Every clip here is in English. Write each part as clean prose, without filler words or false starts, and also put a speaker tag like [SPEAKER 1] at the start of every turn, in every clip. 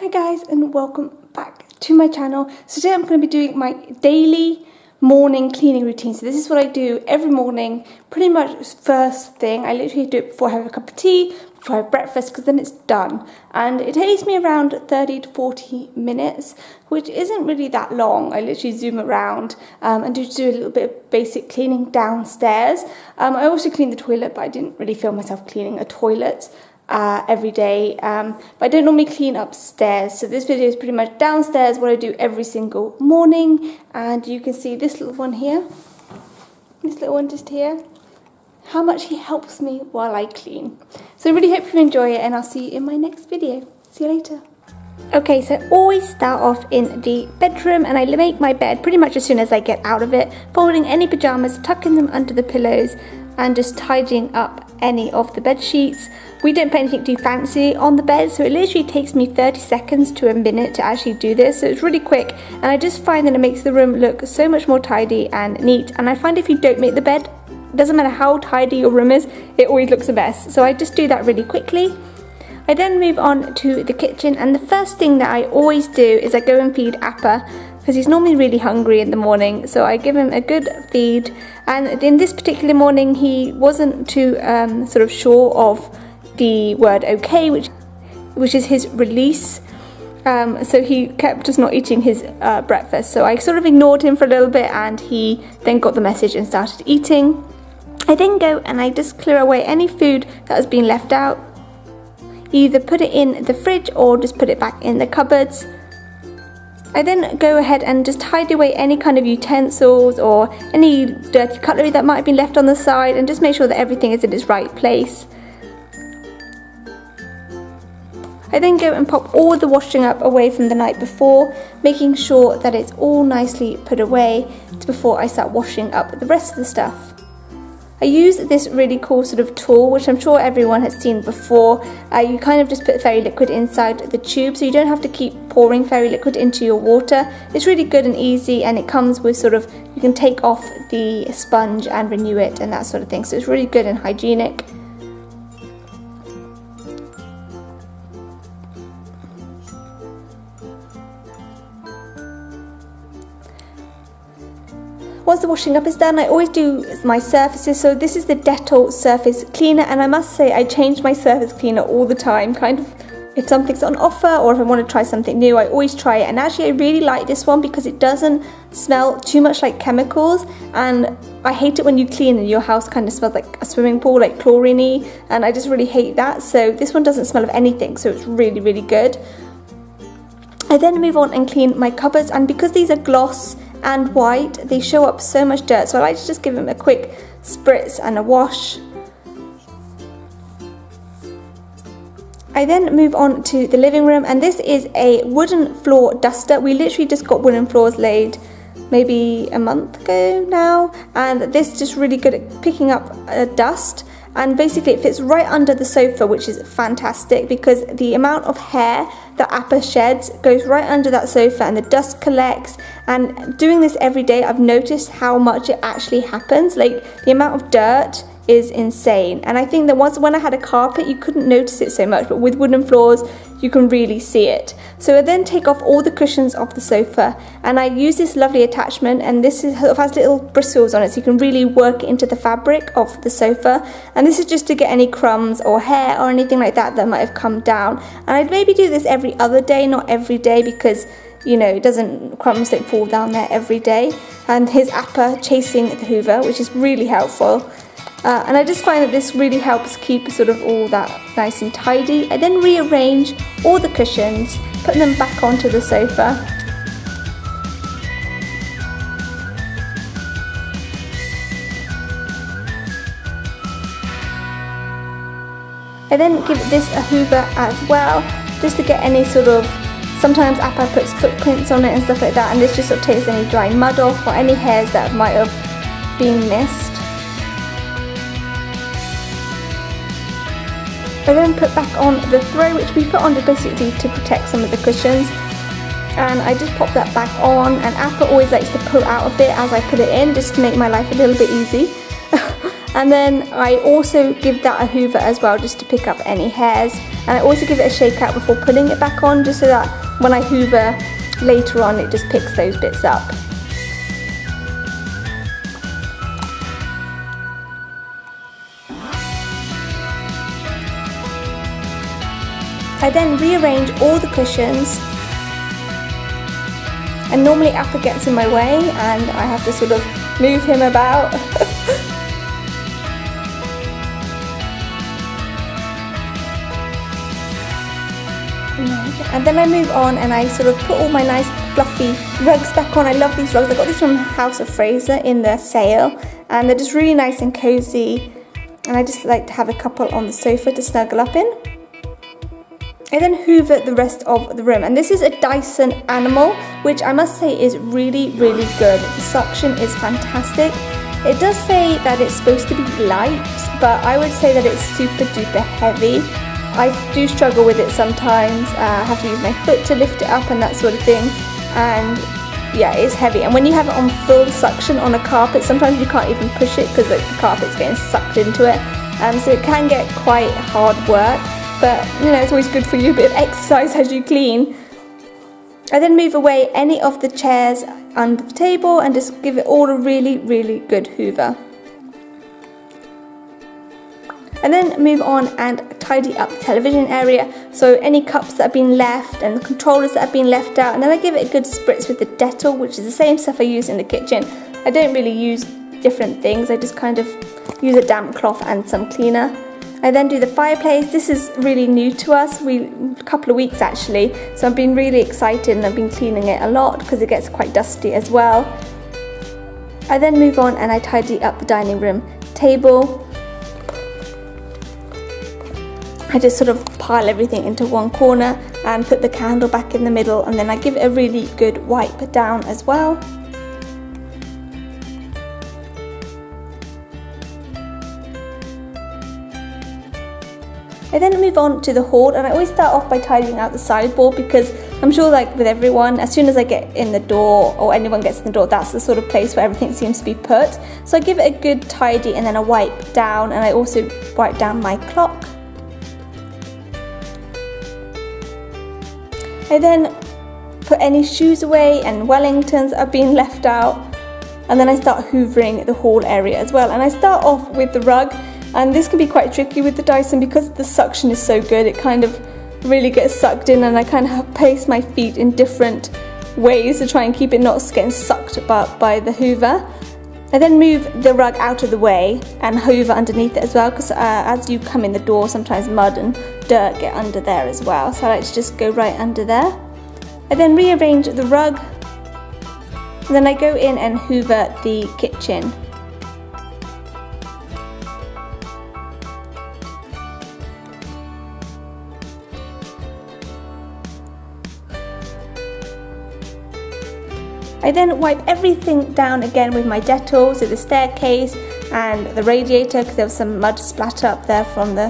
[SPEAKER 1] Hi guys, and welcome back to my channel. So today I'm going to be doing my daily morning cleaning routine. So this is what I do every morning, pretty much first thing. I literally do it before I have a cup of tea, before I have breakfast, because then it's done. And it takes me around 30 to 40 minutes, which isn't really that long. I literally zoom around and do a little bit of basic cleaning downstairs. I also clean the toilet, but I didn't really feel myself cleaning a toilet every day, but I don't normally clean upstairs. So this video is pretty much downstairs, what I do every single morning. And you can see this little one here, this little one just here, how much he helps me while I clean. So I really hope you enjoy it, and I'll see you in my next video. See you later. Okay, so I always start off in the bedroom, and I make my bed pretty much as soon as I get out of it, folding any pajamas, tucking them under the pillows, and just tidying up any of the bed sheets. We don't put anything too fancy on the bed, so it literally takes me 30 seconds to a minute to actually do this, so it's really quick, and I just find that it makes the room look so much more tidy and neat. And I find if you don't make the bed, it doesn't matter how tidy your room is, it always looks a mess. So I just do that really quickly. I then move on to the kitchen, and the first thing that I always do is I go and feed Appa, because he's normally really hungry in the morning, so I give him a good feed. And in this particular morning he wasn't too sort of sure of the word okay, which is his release, so he kept just not eating his breakfast. So I sort of ignored him for a little bit, and he then got the message and started eating. I then go and I just clear away any food that has been left out, either put it in the fridge or just put it back in the cupboards. I then go ahead and just tidy away any kind of utensils or any dirty cutlery that might have been left on the side, and just make sure that everything is in its right place. I then go and pop all the washing up away from the night before, making sure that it's all nicely put away before I start washing up the rest of the stuff. I use this really cool sort of tool, which I'm sure everyone has seen before. You kind of just put fairy liquid inside the tube, so you don't have to keep pouring fairy liquid into your water. It's really good and easy, and it comes with sort of, you can take off the sponge and renew it and that sort of thing. So it's really good and hygienic. Once the washing up is done, I always do my surfaces. So this is the Dettol surface cleaner, and I must say I change my surface cleaner all the time. Kind of, if something's on offer or if I want to try something new, I always try it. And actually I really like this one because it doesn't smell too much like chemicals, and I hate it when you clean and your house kind of smells like a swimming pool, like chlorine-y, and I just really hate that. So this one doesn't smell of anything, so it's really, really good. I then move on and clean my cupboards, and because these are gloss and white, they show up so much dirt, so I like to just give them a quick spritz and a wash. I then move on to the living room, and this is a wooden floor duster. We literally just got wooden floors laid maybe a month ago now, and this is just really good at picking up dust. And basically it fits right under the sofa, which is fantastic because the amount of hair that Appa sheds goes right under that sofa, and the dust collects. And doing this every day, I've noticed how much it actually happens. Like, the amount of dirt is insane. And I think that when I had a carpet, you couldn't notice it so much, but with wooden floors you can really see it. So I then take off all the cushions off the sofa, and I use this lovely attachment, and this has little bristles on it, so you can really work it into the fabric of the sofa. And this is just to get any crumbs or hair or anything like that might have come down. And I'd maybe do this every other day, not every day, because you know, crumbs don't fall down there every day. And here's Appa chasing the Hoover, which is really helpful. And I just find that this really helps keep sort of all that nice and tidy. I then rearrange all the cushions, put them back onto the sofa. I then give this a hoover as well, just to get any sort of, sometimes Appa puts footprints on it and stuff like that, and this just sort of takes any dry mud off or any hairs that might have been missed. I then put back on the throw, which we put on basically to protect some of the cushions, and I just pop that back on. And Appa always likes to pull out a bit as I put it in, just to make my life a little bit easy. And then I also give that a hoover as well, just to pick up any hairs. And I also give it a shake out before putting it back on, just so that when I hoover later on, it just picks those bits up. I then rearrange all the cushions, and normally Apple gets in my way and I have to sort of move him about. And then I move on and I sort of put all my nice fluffy rugs back on. I love these rugs. I got these from House of Fraser in the sale, and they're just really nice and cozy, and I just like to have a couple on the sofa to snuggle up in. I then hoover the rest of the room, and this is a Dyson Animal, which I must say is really, really good. The suction is fantastic. It does say that it's supposed to be light, but I would say that it's super duper heavy. I do struggle with it sometimes. I have to use my foot to lift it up and that sort of thing, and yeah, it's heavy. And when you have it on full suction on a carpet, sometimes you can't even push it because the carpet's getting sucked into it, so it can get quite hard work. But you know, it's always good for you, a bit of exercise as you clean. I then move away any of the chairs under the table and just give it all a really, really good hoover. And then move on and tidy up the television area. So any cups that have been left and the controllers that have been left out. And then I give it a good spritz with the Dettol, which is the same stuff I use in the kitchen. I don't really use different things. I just kind of use a damp cloth and some cleaner. I then do the fireplace. This is really new to us, a couple of weeks actually, so I've been really excited and I've been cleaning it a lot because it gets quite dusty as well. I then move on and I tidy up the dining room table. I just sort of pile everything into one corner and put the candle back in the middle, and then I give it a really good wipe down as well. I then move on to the hall, and I always start off by tidying out the sideboard, because I'm sure, like with everyone, as soon as I get in the door or anyone gets in the door, that's the sort of place where everything seems to be put. So I give it a good tidy and then a wipe down, and I also wipe down my clock. I then put any shoes away and Wellingtons are being left out, and then I start hoovering the hall area as well. And I start off with the rug. And this can be quite tricky with the Dyson because the suction is so good, it kind of really gets sucked in, and I kind of have to place my feet in different ways to try and keep it not getting sucked by the hoover. I then move the rug out of the way and hoover underneath it as well, because as you come in the door, sometimes mud and dirt get under there as well, so I like to just go right under there. I then rearrange the rug, and then I go in and hoover the kitchen. I then wipe everything down again with my Dettol, so the staircase and the radiator, because there was some mud splatter up there from the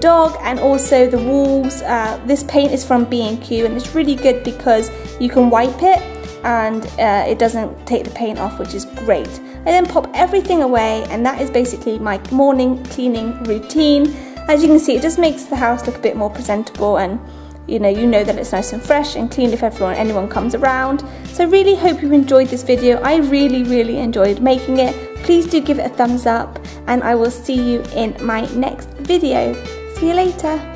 [SPEAKER 1] dog, and also the walls. This paint is from B&Q, and it's really good because you can wipe it and it doesn't take the paint off, which is great. I then pop everything away, and that is basically my morning cleaning routine. As you can see, it just makes the house look a bit more presentable, and you know that it's nice and fresh and clean if anyone comes around. So I really hope you enjoyed this video. I really enjoyed making it. Please do give it a thumbs up, and I will see you in my next video. See you later.